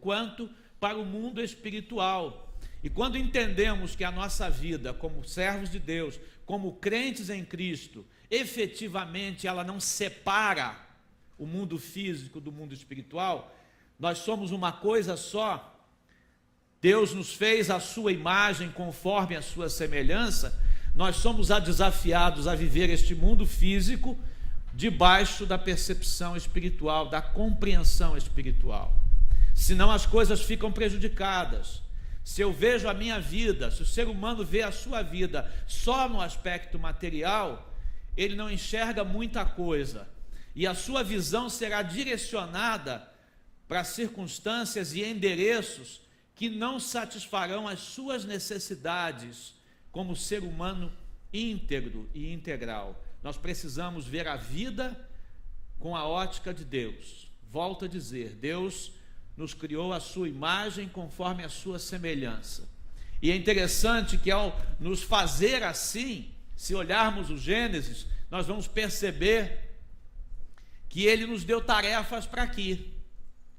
quanto para o mundo espiritual. E quando entendemos que a nossa vida, como servos de Deus, como crentes em Cristo, efetivamente ela não separa o mundo físico do mundo espiritual, nós somos uma coisa só. Deus nos fez à sua imagem, conforme a sua semelhança. Nós somos desafiados a viver este mundo físico debaixo da percepção espiritual, da compreensão espiritual. Senão as coisas ficam prejudicadas. Se eu vejo a minha vida, se o ser humano vê a sua vida só no aspecto material, ele não enxerga muita coisa. E a sua visão será direcionada para circunstâncias e endereços que não satisfarão as suas necessidades como ser humano íntegro e integral. Nós precisamos ver a vida com a ótica de Deus. Volto a dizer, Deus nos criou a sua imagem conforme a sua semelhança. E é interessante que ao nos fazer assim, se olharmos o Gênesis, nós vamos perceber que ele nos deu tarefas para aqui.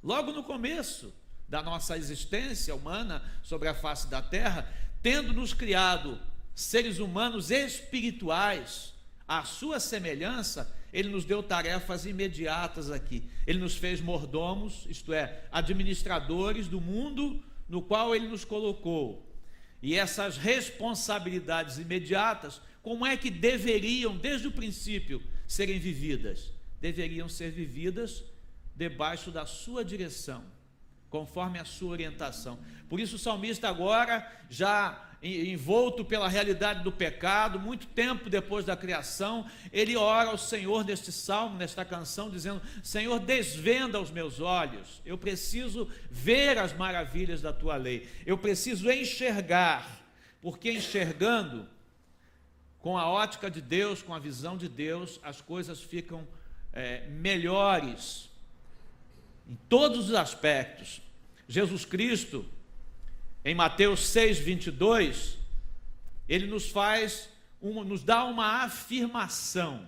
Logo no começo da nossa existência humana sobre a face da terra, tendo nos criado seres humanos espirituais, à sua semelhança, ele nos deu tarefas imediatas aqui. Ele nos fez mordomos, isto é, administradores do mundo no qual ele nos colocou. E essas responsabilidades imediatas, como é que deveriam, desde o princípio, serem vividas? Deveriam ser vividas debaixo da sua direção, conforme a sua orientação. Por isso o salmista agora, já envolto pela realidade do pecado, muito tempo depois da criação, ele ora ao Senhor neste salmo, nesta canção, dizendo: Senhor, desvenda os meus olhos, eu preciso ver as maravilhas da tua lei, eu preciso enxergar, porque enxergando com a ótica de Deus, com a visão de Deus, as coisas ficam melhores em todos os aspectos. Jesus Cristo, em Mateus 6:22, ele nos dá uma afirmação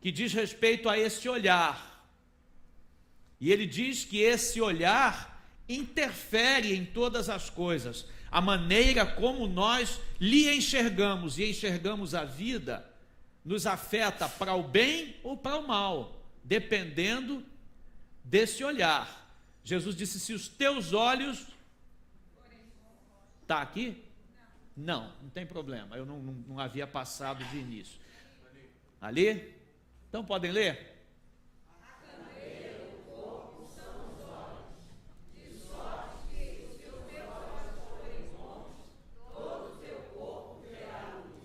que diz respeito a esse olhar. E ele diz que esse olhar interfere em todas as coisas. A maneira como nós lhe enxergamos e enxergamos a vida nos afeta para o bem ou para o mal, dependendo desse olhar. Jesus disse: se os teus olhos... Está aqui? Não tem problema, eu não havia passado de início. Ali? Então podem ler?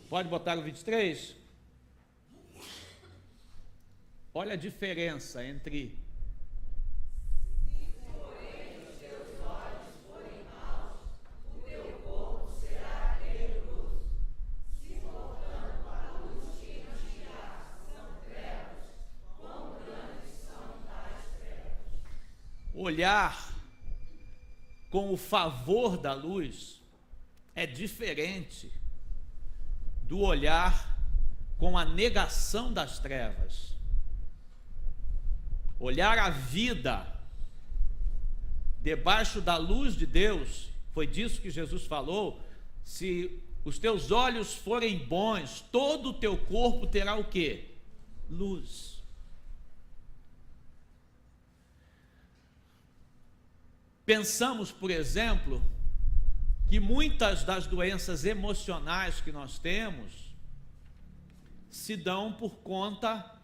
Pode botar o 23? Olha a diferença entre... Olhar com o favor da luz é diferente do olhar com a negação das trevas. Olhar a vida debaixo da luz de Deus, foi disso que Jesus falou: se os teus olhos forem bons, todo o teu corpo terá o quê? Luz. Pensamos, por exemplo, que muitas das doenças emocionais que nós temos se dão por conta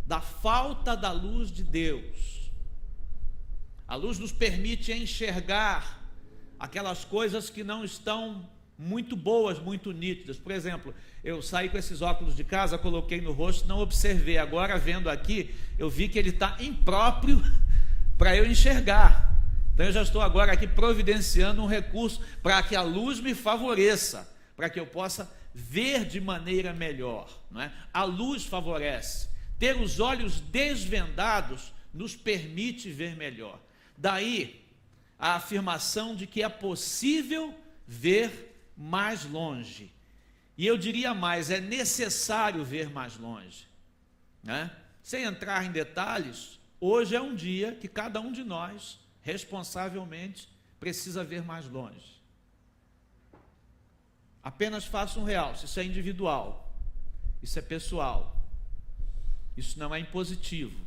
da falta da luz de Deus. A luz nos permite enxergar aquelas coisas que não estão muito boas, muito nítidas. Por exemplo, eu saí com esses óculos de casa, coloquei no rosto, não observei. Agora, vendo aqui, eu vi que ele está impróprio para eu enxergar. Então eu já estou agora aqui providenciando um recurso para que a luz me favoreça, para que eu possa ver de maneira melhor, não é? A luz favorece. Ter os olhos desvendados nos permite ver melhor. Daí a afirmação de que é possível ver mais longe. E eu diria mais, é necessário ver mais longe, né? Sem entrar em detalhes, hoje é um dia que cada um de nós, responsavelmente, precisa ver mais longe. Apenas faça um realce, isso é individual, isso é pessoal, isso não é impositivo,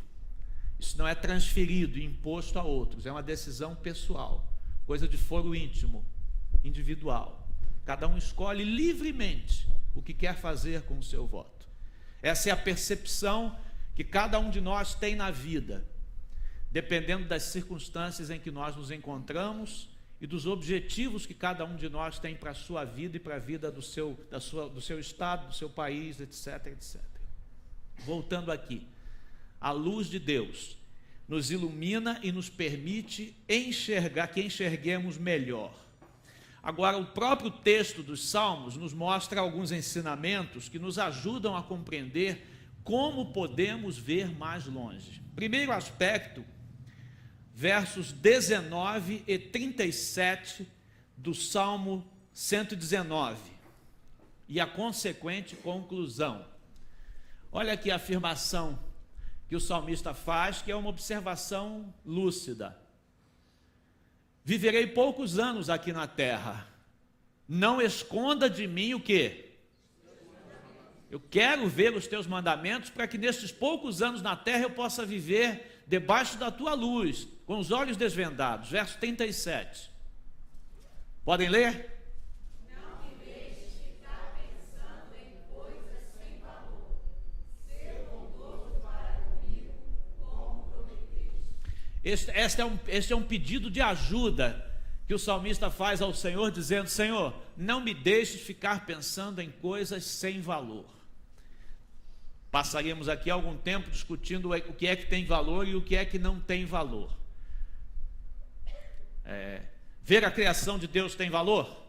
isso não é transferido e imposto a outros, é uma decisão pessoal, coisa de foro íntimo, individual. Cada um escolhe livremente o que quer fazer com o seu voto. Essa é a percepção que cada um de nós tem na vida, dependendo das circunstâncias em que nós nos encontramos e dos objetivos que cada um de nós tem para a sua vida e para a vida do seu estado, do seu país, etc, etc. Voltando aqui, a luz de Deus nos ilumina e nos permite enxergar, que enxerguemos melhor. Agora, o próprio texto dos Salmos nos mostra alguns ensinamentos que nos ajudam a compreender como podemos ver mais longe. Primeiro aspecto, versos 19 e 37 do Salmo 119 e a consequente conclusão. Olha aqui a afirmação que o salmista faz, que é uma observação lúcida. Viverei poucos anos aqui na terra, não esconda de mim o quê? Eu quero ver os teus mandamentos para que nestes poucos anos na terra eu possa viver debaixo da tua luz, com os olhos desvendados. Verso 37. Podem ler? Não me deixes ficar pensando em coisas sem valor. Ser bondoso para comigo, como prometeste. Este é um pedido de ajuda que o salmista faz ao Senhor, dizendo: Senhor, não me deixes ficar pensando em coisas sem valor. Passaríamos aqui algum tempo discutindo o que é que tem valor e o que é que não tem valor. Ver a criação de Deus tem valor?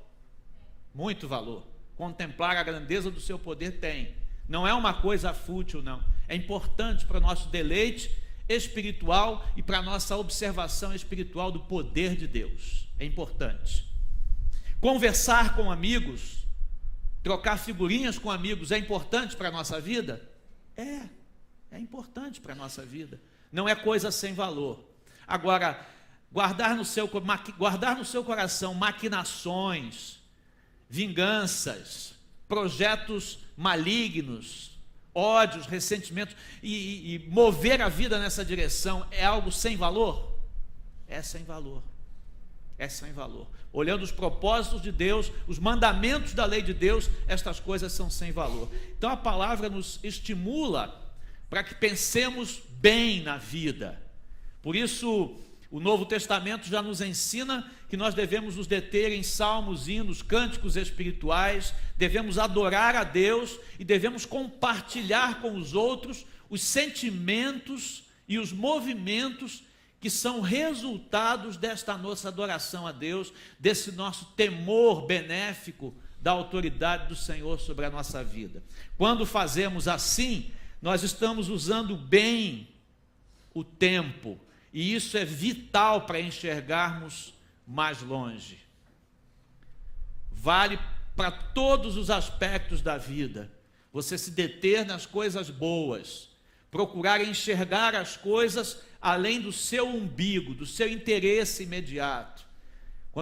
Muito valor. Contemplar a grandeza do seu poder tem. Não é uma coisa fútil, não. É importante para o nosso deleite espiritual e para a nossa observação espiritual do poder de Deus. É importante. Conversar com amigos, trocar figurinhas com amigos é importante para a nossa vida? É importante para a nossa vida. Não é coisa sem valor. Agora, guardar no seu coração maquinações, vinganças, projetos malignos, ódios, ressentimentos, e mover a vida nessa direção é algo sem valor? É sem valor. É sem valor. Olhando os propósitos de Deus, os mandamentos da lei de Deus, estas coisas são sem valor. Então a palavra nos estimula para que pensemos bem na vida. Por isso, o Novo Testamento já nos ensina que nós devemos nos deter em salmos, hinos, cânticos espirituais, devemos adorar a Deus e devemos compartilhar com os outros os sentimentos e os movimentos que são resultados desta nossa adoração a Deus, desse nosso temor benéfico da autoridade do Senhor sobre a nossa vida. Quando fazemos assim, nós estamos usando bem o tempo, e isso é vital para enxergarmos mais longe. Vale para todos os aspectos da vida. Você se deter nas coisas boas, procurar enxergar as coisas além do seu umbigo, do seu interesse imediato.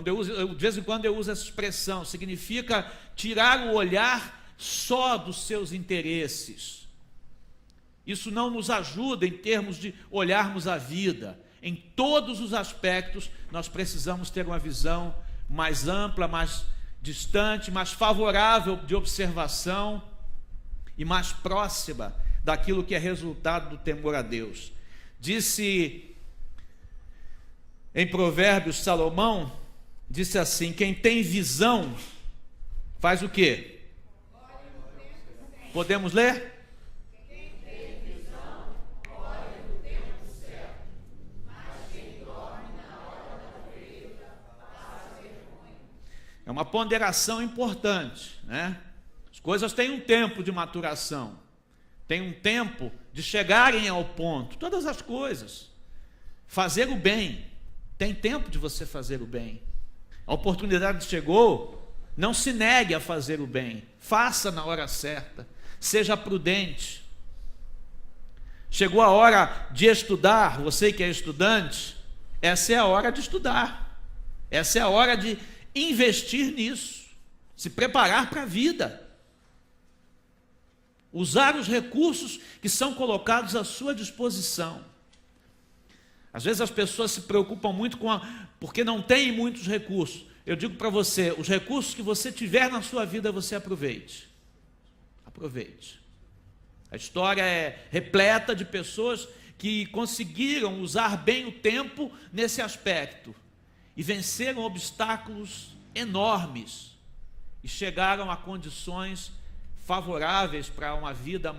De vez em quando eu uso essa expressão, significa tirar o olhar só dos seus interesses. Isso não nos ajuda em termos de olharmos a vida. Em todos os aspectos, nós precisamos ter uma visão mais ampla, mais distante, mais favorável de observação e mais próxima daquilo que é resultado do temor a Deus. Disse em Provérbios, Salomão, disse assim: quem tem visão faz o quê? Podemos ler? Quem tem visão, olha no tempo certo, mas quem dorme na hora da colheita passa vergonha. É uma ponderação importante, né? As coisas têm um tempo de maturação, tem um tempo de chegarem ao ponto, todas as coisas. Fazer o bem, tem tempo de você fazer o bem. A oportunidade chegou, não se negue a fazer o bem, faça na hora certa, seja prudente. Chegou a hora de estudar, você que é estudante, essa é a hora de estudar. Essa é a hora de investir nisso, se preparar para a vida. Usar os recursos que são colocados à sua disposição. Às vezes as pessoas se preocupam muito porque não têm muitos recursos. Eu digo para você, os recursos que você tiver na sua vida, você aproveite. Aproveite. A história é repleta de pessoas que conseguiram usar bem o tempo nesse aspecto e venceram obstáculos enormes e chegaram a condições favoráveis para uma vida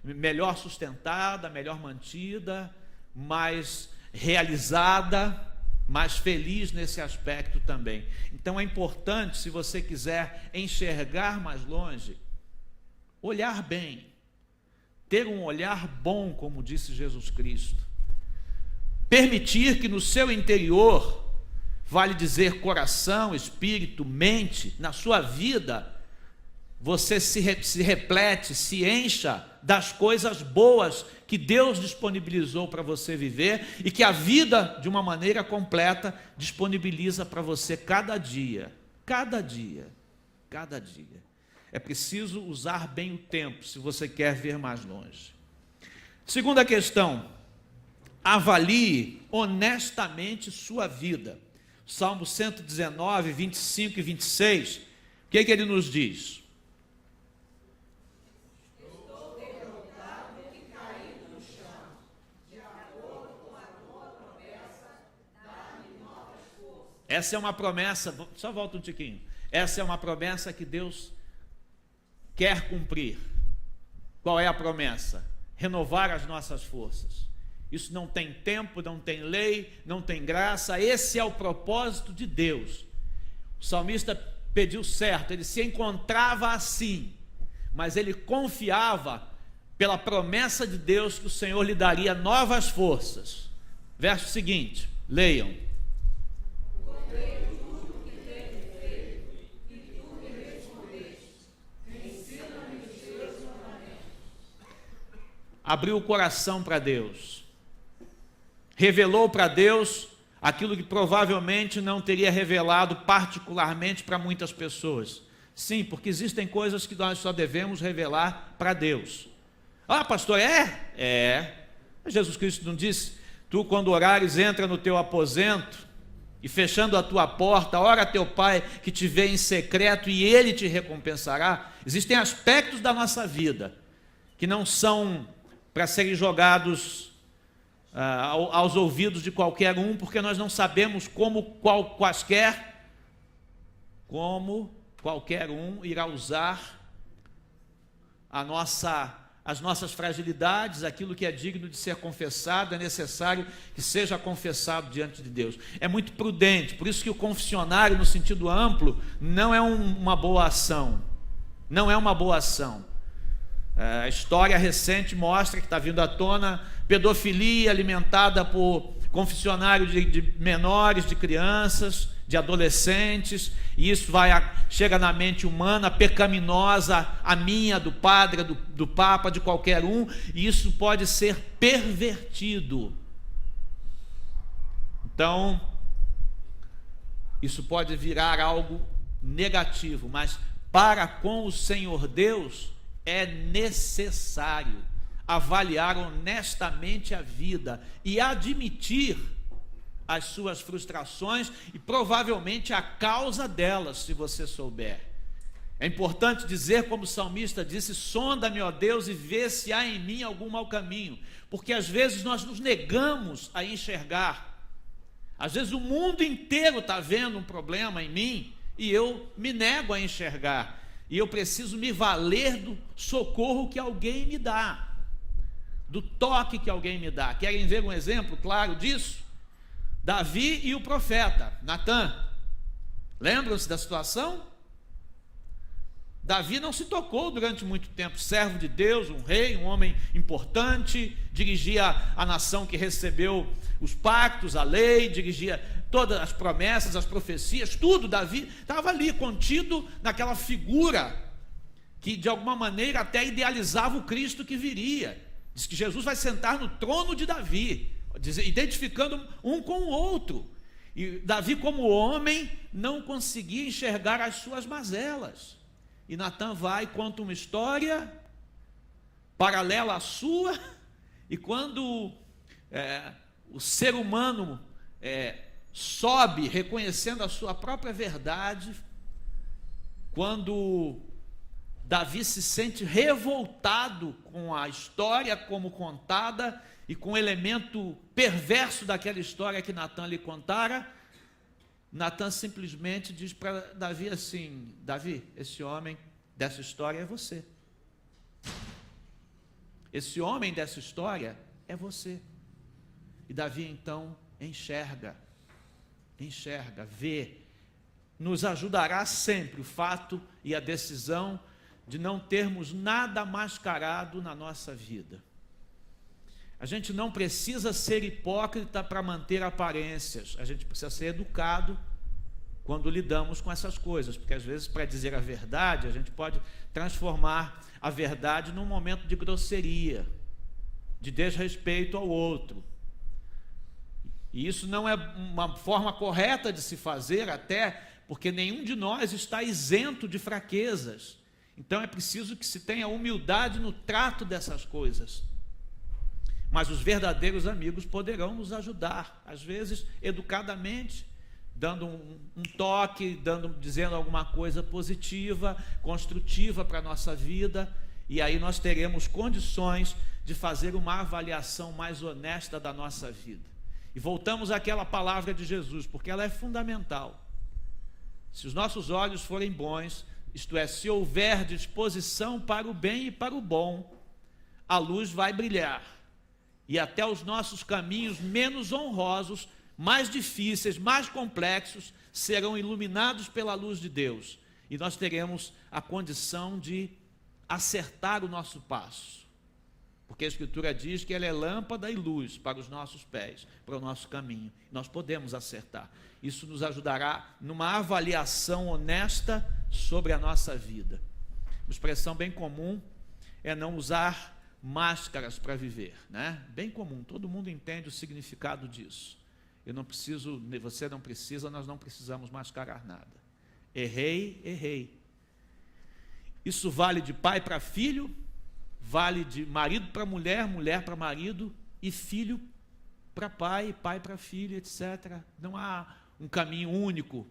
melhor sustentada, melhor mantida, mais realizada, mais feliz nesse aspecto também. Então é importante, se você quiser enxergar mais longe, olhar bem, ter um olhar bom, como disse Jesus Cristo, permitir que no seu interior, vale dizer coração, espírito, mente, na sua vida, você se replete, se encha das coisas boas que Deus disponibilizou para você viver e que a vida, de uma maneira completa, disponibiliza para você cada dia, cada dia, cada dia. É preciso usar bem o tempo, se você quer ver mais longe. Segunda questão, avalie honestamente sua vida. Salmo 119, 25 e 26, o que ele nos diz? Essa é uma promessa, só volta um tiquinho. Essa é uma promessa que Deus quer cumprir. Qual é a promessa? Renovar as nossas forças. Isso não tem tempo, não tem lei, não tem graça. Esse é o propósito de Deus. O salmista pediu certo, ele se encontrava assim, mas ele confiava pela promessa de Deus que o Senhor lhe daria novas forças. Verso seguinte, leiam. Abriu o coração para Deus, revelou para Deus aquilo que provavelmente não teria revelado particularmente para muitas pessoas. Sim, porque existem coisas que nós só devemos revelar para Deus. Ah, pastor, Jesus Cristo não disse, tu quando orares entra no teu aposento e fechando a tua porta, ora a teu pai que te vê em secreto e ele te recompensará. Existem aspectos da nossa vida que não são para serem jogados aos ouvidos de qualquer um, porque nós não sabemos como qualquer um irá usar as nossas fragilidades, aquilo que é digno de ser confessado, é necessário que seja confessado diante de Deus. É muito prudente, por isso que o confessionário, no sentido amplo, não é uma boa ação. Não é uma boa ação. A história recente mostra que está vindo à tona pedofilia alimentada por confessionário de menores, de crianças, de adolescentes, e isso chega na mente humana, pecaminosa, a minha, do padre, do papa, de qualquer um, e isso pode ser pervertido. Então, isso pode virar algo negativo, mas para com o Senhor Deus, é necessário avaliar honestamente a vida e admitir as suas frustrações e provavelmente a causa delas, se você souber. É importante dizer, como o salmista disse, sonda-me, ó Deus, e vê se há em mim algum mau caminho, porque às vezes nós nos negamos a enxergar. Às vezes o mundo inteiro está vendo um problema em mim e eu me nego a enxergar. E eu preciso me valer do socorro que alguém me dá, do toque que alguém me dá. Querem ver um exemplo claro disso? Davi e o profeta Natã. Lembram-se da situação? Davi não se tocou durante muito tempo, servo de Deus, um rei, um homem importante, dirigia a nação que recebeu os pactos, a lei, dirigia todas as promessas, as profecias, tudo. Davi estava ali contido naquela figura que de alguma maneira até idealizava o Cristo que viria. Diz que Jesus vai sentar no trono de Davi, identificando um com o outro. E Davi, como homem, não conseguia enxergar as suas mazelas. E Natan vai e conta uma história paralela à sua, e quando o ser humano sobe reconhecendo a sua própria verdade, quando Davi se sente revoltado com a história como contada e com o elemento perverso daquela história que Natan lhe contara, Natan simplesmente diz para Davi assim: Davi, esse homem dessa história é você. Esse homem dessa história é você. E Davi então enxerga, vê. Nos ajudará sempre o fato e a decisão de não termos nada mascarado na nossa vida. A gente não precisa ser hipócrita para manter aparências, a gente precisa ser educado quando lidamos com essas coisas, porque às vezes, para dizer a verdade, a gente pode transformar a verdade num momento de grosseria, de desrespeito ao outro. E isso não é uma forma correta de se fazer, até porque nenhum de nós está isento de fraquezas. Então é preciso que se tenha humildade no trato dessas coisas. Mas os verdadeiros amigos poderão nos ajudar, às vezes educadamente, dando um toque, dizendo alguma coisa positiva, construtiva para a nossa vida, e aí nós teremos condições de fazer uma avaliação mais honesta da nossa vida. E voltamos àquela palavra de Jesus, porque ela é fundamental. Se os nossos olhos forem bons, isto é, se houver disposição para o bem e para o bom, a luz vai brilhar. E até os nossos caminhos menos honrosos, mais difíceis, mais complexos, serão iluminados pela luz de Deus. E nós teremos a condição de acertar o nosso passo. Porque a Escritura diz que ela é lâmpada e luz para os nossos pés, para o nosso caminho. Nós podemos acertar. Isso nos ajudará numa avaliação honesta sobre a nossa vida. Uma expressão bem comum é não usar máscaras para viver, né? Bem comum, todo mundo entende o significado disso. Eu não preciso, você não precisa, nós não precisamos mascarar nada. Errei. Isso vale de pai para filho, vale de marido para mulher, mulher para marido, e filho para pai, pai para filho, etc. Não há um caminho único.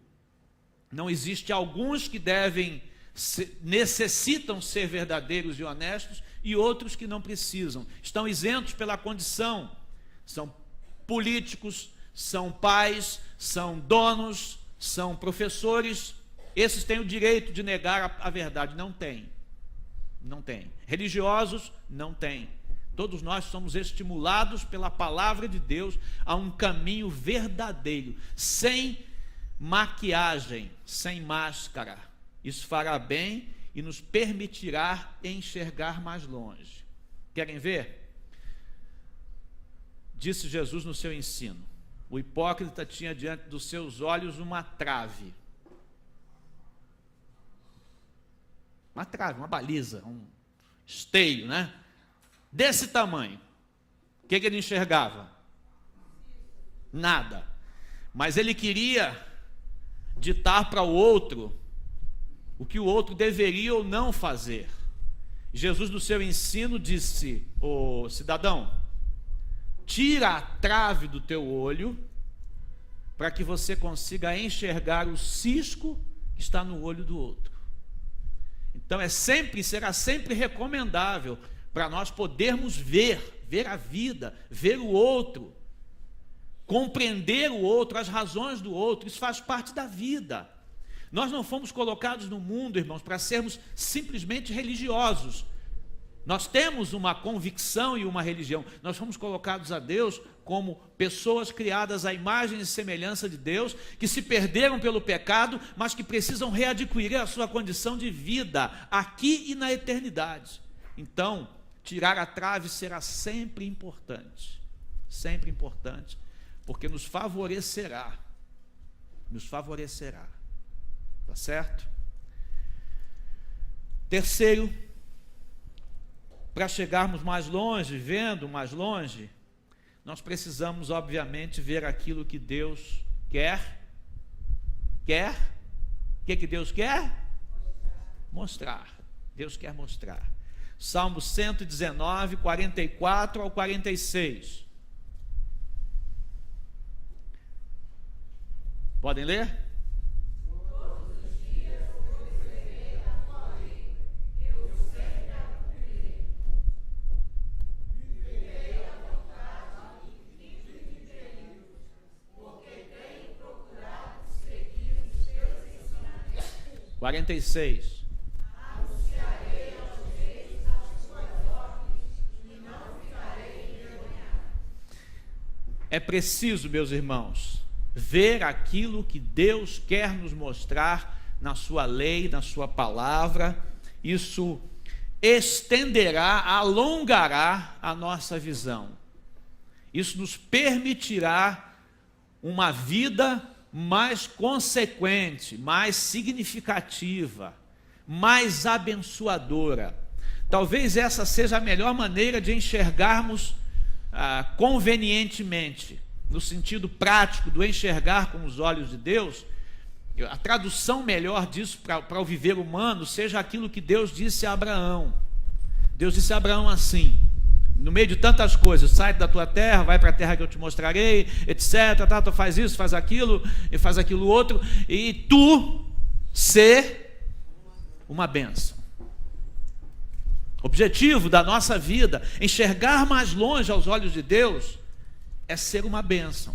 Não existe alguns que necessitam ser verdadeiros e honestos e outros que não precisam. Estão isentos pela condição. São políticos, são pais, são donos, são professores. Esses têm o direito de negar a verdade. Não tem. Religiosos, não tem. Todos nós somos estimulados pela palavra de Deus a um caminho verdadeiro, sem maquiagem, sem máscara. Isso fará bem e nos permitirá enxergar mais longe. Querem ver? Disse Jesus no seu ensino: o hipócrita tinha diante dos seus olhos uma trave. Uma trave, uma baliza, um esteio, né? Desse tamanho. O que ele enxergava? Nada. Mas ele queria ditar para o outro o que o outro deveria ou não fazer. Jesus, no seu ensino, disse: ô cidadão, tira a trave do teu olho para que você consiga enxergar o cisco que está no olho do outro. Então será sempre recomendável para nós podermos ver a vida, ver o outro, compreender o outro, as razões do outro. Isso faz parte da vida. Nós não fomos colocados no mundo, irmãos, para sermos simplesmente religiosos. Nós temos uma convicção e uma religião. Nós fomos colocados a Deus como pessoas criadas à imagem e semelhança de Deus, que se perderam pelo pecado, mas que precisam readquirir a sua condição de vida aqui e na eternidade. Então, tirar a trave será sempre importante, porque nos favorecerá. Tá certo? Terceiro, para chegarmos mais longe, vendo mais longe, nós precisamos, obviamente, ver aquilo que Deus quer. O que Deus quer? Mostrar. Deus quer mostrar. Salmo 119, 44 ao 46. Podem ler? Quarenta e seis. É preciso, meus irmãos, ver aquilo que Deus quer nos mostrar na sua lei, na sua palavra. Isso estenderá, alongará a nossa visão. Isso nos permitirá uma vida mais consequente, mais significativa, mais abençoadora. Talvez essa seja a melhor maneira de enxergarmos convenientemente, no sentido prático do enxergar com os olhos de Deus. A tradução melhor disso para o viver humano seja aquilo que Deus disse a Abraão. Deus disse a Abraão assim, no meio de tantas coisas: sai da tua terra, vai para a terra que eu te mostrarei, etc, tu faz isso, faz aquilo e faz aquilo outro, e tu ser uma bênção. Objetivo da nossa vida, enxergar mais longe aos olhos de Deus, é ser uma bênção.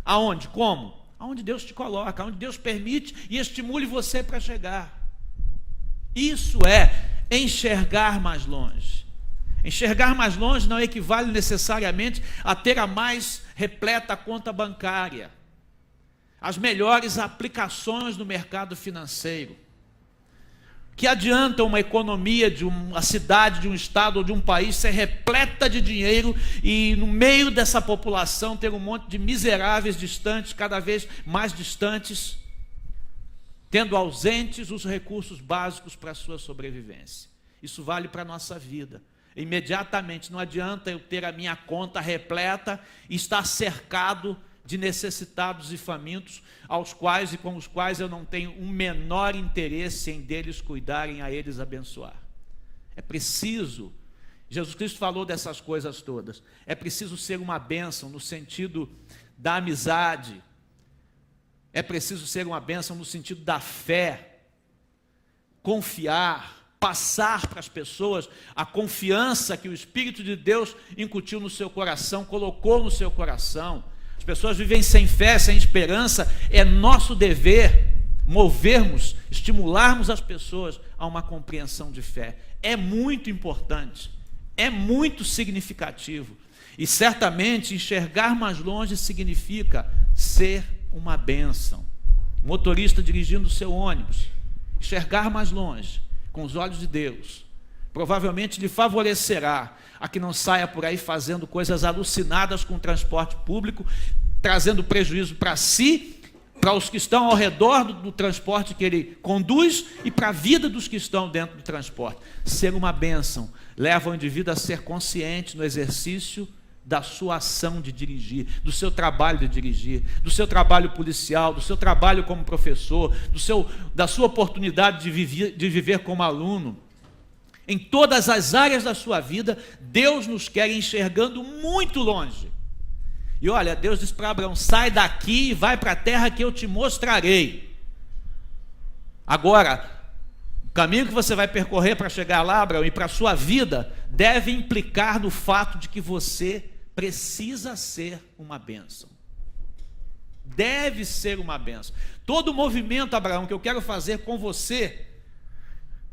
Aonde? Como? Aonde Deus te coloca, aonde Deus permite e estimule você para chegar. Isso é enxergar mais longe. Enxergar mais longe não equivale necessariamente a ter a mais repleta conta bancária, as melhores aplicações no mercado financeiro. Que adianta uma economia de uma cidade, de um estado ou de um país ser repleta de dinheiro e no meio dessa população ter um monte de miseráveis distantes, cada vez mais distantes, tendo ausentes os recursos básicos para a sua sobrevivência. Isso vale para a nossa vida. Imediatamente, não adianta eu ter a minha conta repleta e estar cercado de necessitados e famintos, aos quais e com os quais eu não tenho um menor interesse em deles cuidarem, a eles abençoar. É preciso, Jesus Cristo falou dessas coisas todas, é preciso ser uma bênção no sentido da amizade, é preciso ser uma bênção no sentido da fé, confiar, passar para as pessoas a confiança que o Espírito de Deus incutiu no seu coração, colocou no seu coração. As pessoas vivem sem fé, sem esperança. É nosso dever movermos, estimularmos as pessoas a uma compreensão de fé. É muito importante, é muito significativo. E certamente enxergar mais longe significa ser uma bênção. Motorista dirigindo o seu ônibus, enxergar mais longe, com os olhos de Deus, provavelmente lhe favorecerá a que não saia por aí fazendo coisas alucinadas com o transporte público, trazendo prejuízo para si, para os que estão ao redor do transporte que ele conduz e para a vida dos que estão dentro do transporte. Ser uma bênção leva o indivíduo a ser consciente no exercício da sua ação de dirigir, do seu trabalho de dirigir, do seu trabalho policial, do seu trabalho como professor, da sua oportunidade de viver como aluno. Em todas as áreas da sua vida, Deus nos quer enxergando muito longe. E olha, Deus disse para Abraão: sai daqui e vai para a terra que eu te mostrarei. Agora, o caminho que você vai percorrer para chegar lá, Abraão, e para a sua vida, deve implicar no fato de que você precisa ser uma bênção. Deve ser uma bênção. Todo o movimento, Abraão, que eu quero fazer com você,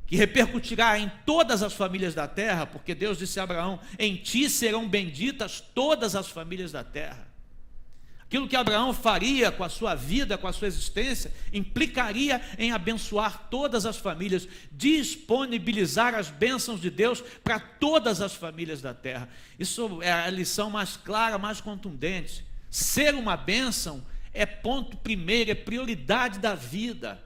que repercutirá em todas as famílias da terra, porque Deus disse a Abraão: em ti serão benditas todas as famílias da terra. Aquilo que Abraão faria com a sua vida, com a sua existência, implicaria em abençoar todas as famílias, disponibilizar as bênçãos de Deus para todas as famílias da terra. Isso é a lição mais clara, mais contundente. Ser uma bênção é ponto primeiro, é prioridade da vida.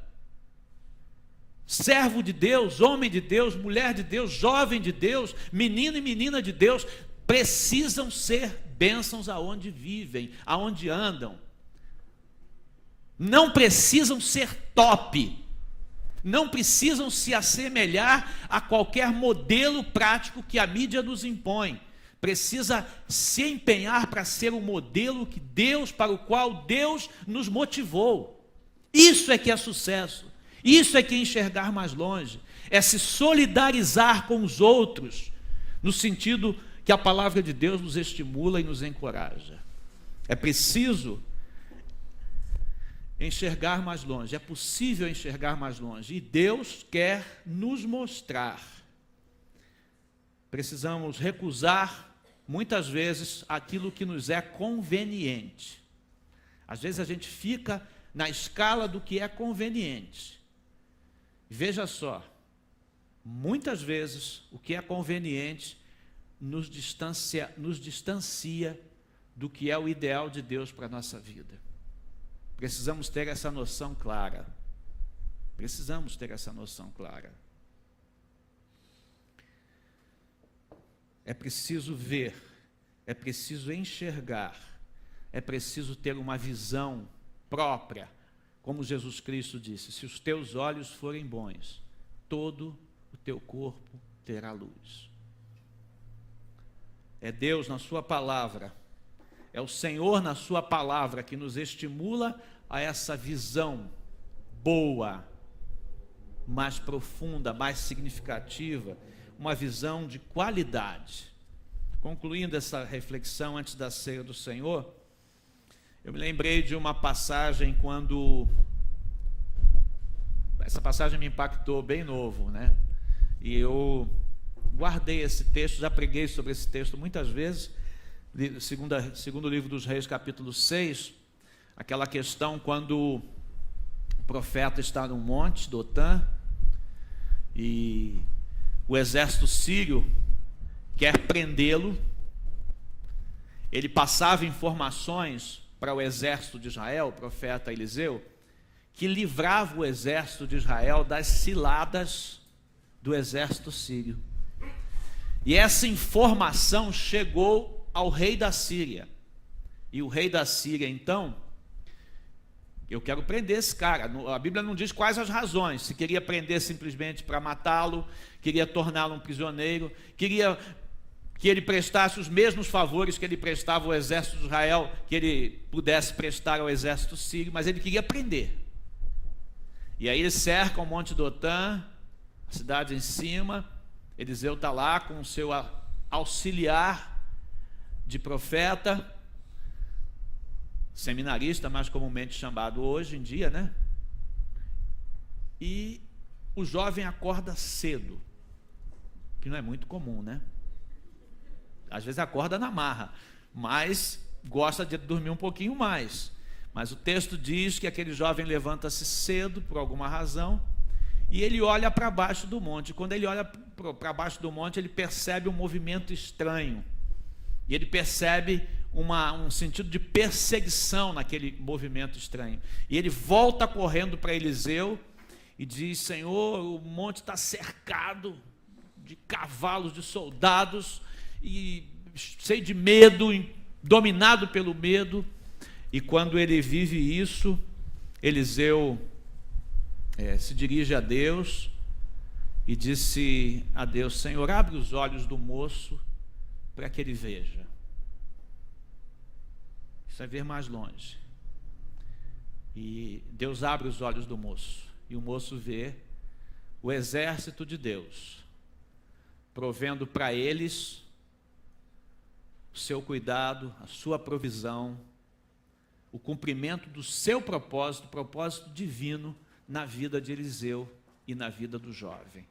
servo de Deus, homem de Deus, mulher de Deus, jovem de Deus, menino e menina de Deus, precisam ser bênçãos aonde vivem, aonde andam. Não precisam ser top, não precisam se assemelhar a qualquer modelo prático que a mídia nos impõe. Precisa se empenhar para ser o modelo que Deus, para o qual Deus nos motivou. Isso é que é sucesso. Isso é que é enxergar mais longe. É se solidarizar com os outros, no sentido que a palavra de Deus nos estimula e nos encoraja. É preciso enxergar mais longe. É possível enxergar mais longe. E Deus quer nos mostrar. Precisamos recusar muitas vezes aquilo que nos é conveniente. Às vezes a gente fica na escala do que é conveniente. Veja só, muitas vezes o que é conveniente nos distancia do que é o ideal de Deus para a nossa vida. Precisamos ter essa noção clara. Precisamos ter essa noção clara. É preciso ver, é preciso enxergar, é preciso ter uma visão própria, como Jesus Cristo disse: se os teus olhos forem bons, todo o teu corpo terá luz. É Deus na sua palavra, é o Senhor na sua palavra que nos estimula a essa visão boa, mais profunda, mais significativa, uma visão de qualidade. Concluindo essa reflexão antes da ceia do Senhor, eu me lembrei de uma passagem essa passagem me impactou bem novo, né? E eu guardei esse texto, já preguei sobre esse texto muitas vezes, segundo livro dos Reis, capítulo 6, aquela questão quando o profeta está no monte Dotã e o exército sírio quer prendê-lo. Ele passava informações para o exército de Israel, o profeta Eliseu, que livrava o exército de Israel das ciladas do exército sírio. E essa informação chegou ao rei da Síria. E o rei da Síria, então, eu quero prender esse cara. A Bíblia não diz quais as razões. Se queria prender simplesmente para matá-lo, queria torná-lo um prisioneiro, queria que ele prestasse os mesmos favores que ele prestava ao exército de Israel, que ele pudesse prestar ao exército sírio, mas ele queria prender. E aí eles cercam o Monte Dotã, a cidade em cima. Eliseu está lá com o seu auxiliar de profeta, seminarista, mais comumente chamado hoje em dia, né? E o jovem acorda cedo, que não é muito comum, né? Às vezes acorda na marra, mas gosta de dormir um pouquinho mais. Mas o texto diz que aquele jovem levanta-se cedo, por alguma razão, e ele olha para baixo do monte. Quando ele olha para baixo do monte, ele percebe um movimento estranho. E ele percebe um sentido de perseguição naquele movimento estranho. E ele volta correndo para Eliseu e diz: Senhor, o monte está cercado de cavalos, de soldados, e cheio de medo, dominado pelo medo. E quando ele vive isso, Eliseu se dirige a Deus e disse a Deus: Senhor, abre os olhos do moço para que ele veja. Isso é ver mais longe. E Deus abre os olhos do moço, e o moço vê o exército de Deus provendo para eles o seu cuidado, a sua provisão, o cumprimento do seu propósito, propósito divino na vida de Eliseu e na vida do jovem.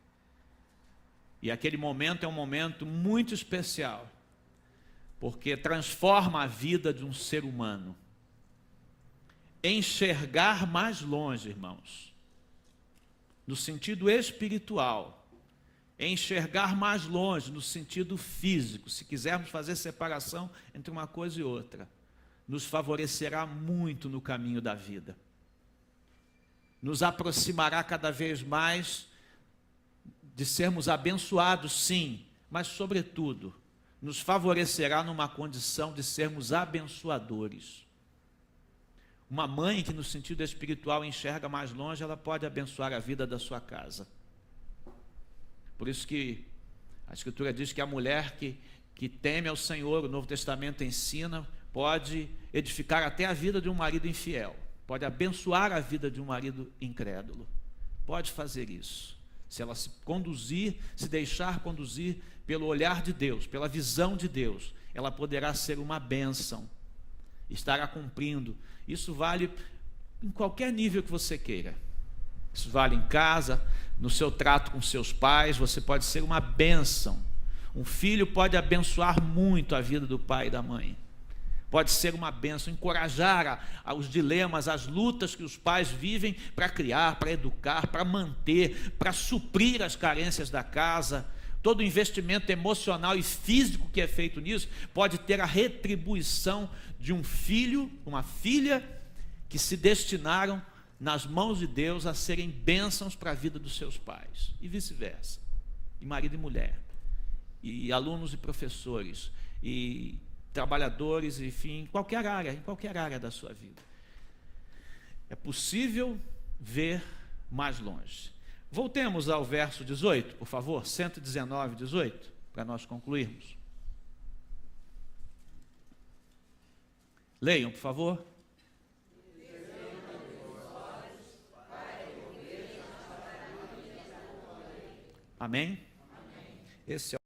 E aquele momento é um momento muito especial, porque transforma a vida de um ser humano. Enxergar mais longe, irmãos, no sentido espiritual, enxergar mais longe no sentido físico, se quisermos fazer separação entre uma coisa e outra, nos favorecerá muito no caminho da vida. nos aproximará cada vez mais de sermos abençoados, sim, mas, sobretudo, nos favorecerá numa condição de sermos abençoadores. Uma mãe que, no sentido espiritual, enxerga mais longe, ela pode abençoar a vida da sua casa. Por isso que a Escritura diz que a mulher que teme ao Senhor, o Novo Testamento ensina, pode edificar até a vida de um marido infiel, pode abençoar a vida de um marido incrédulo. Pode fazer isso. Se ela se deixar conduzir pelo olhar de Deus, pela visão de Deus, ela poderá ser uma bênção, estará cumprindo. Isso vale em qualquer nível que você queira. Isso vale em casa, no seu trato com seus pais, você pode ser uma bênção. Um filho pode abençoar muito a vida do pai e da mãe. Pode ser uma bênção, encorajar os dilemas, as lutas que os pais vivem para criar, para educar, para manter, para suprir as carências da casa. Todo o investimento emocional e físico que é feito nisso pode ter a retribuição de um filho, uma filha, que se destinaram nas mãos de Deus a serem bênçãos para a vida dos seus pais, e vice-versa, e marido e mulher, e alunos e professores, e trabalhadores, enfim, em qualquer área da sua vida. É possível ver mais longe. Voltemos ao verso 18, por favor, 119, 18, para nós concluirmos. Leiam, por favor. Amém? Esse é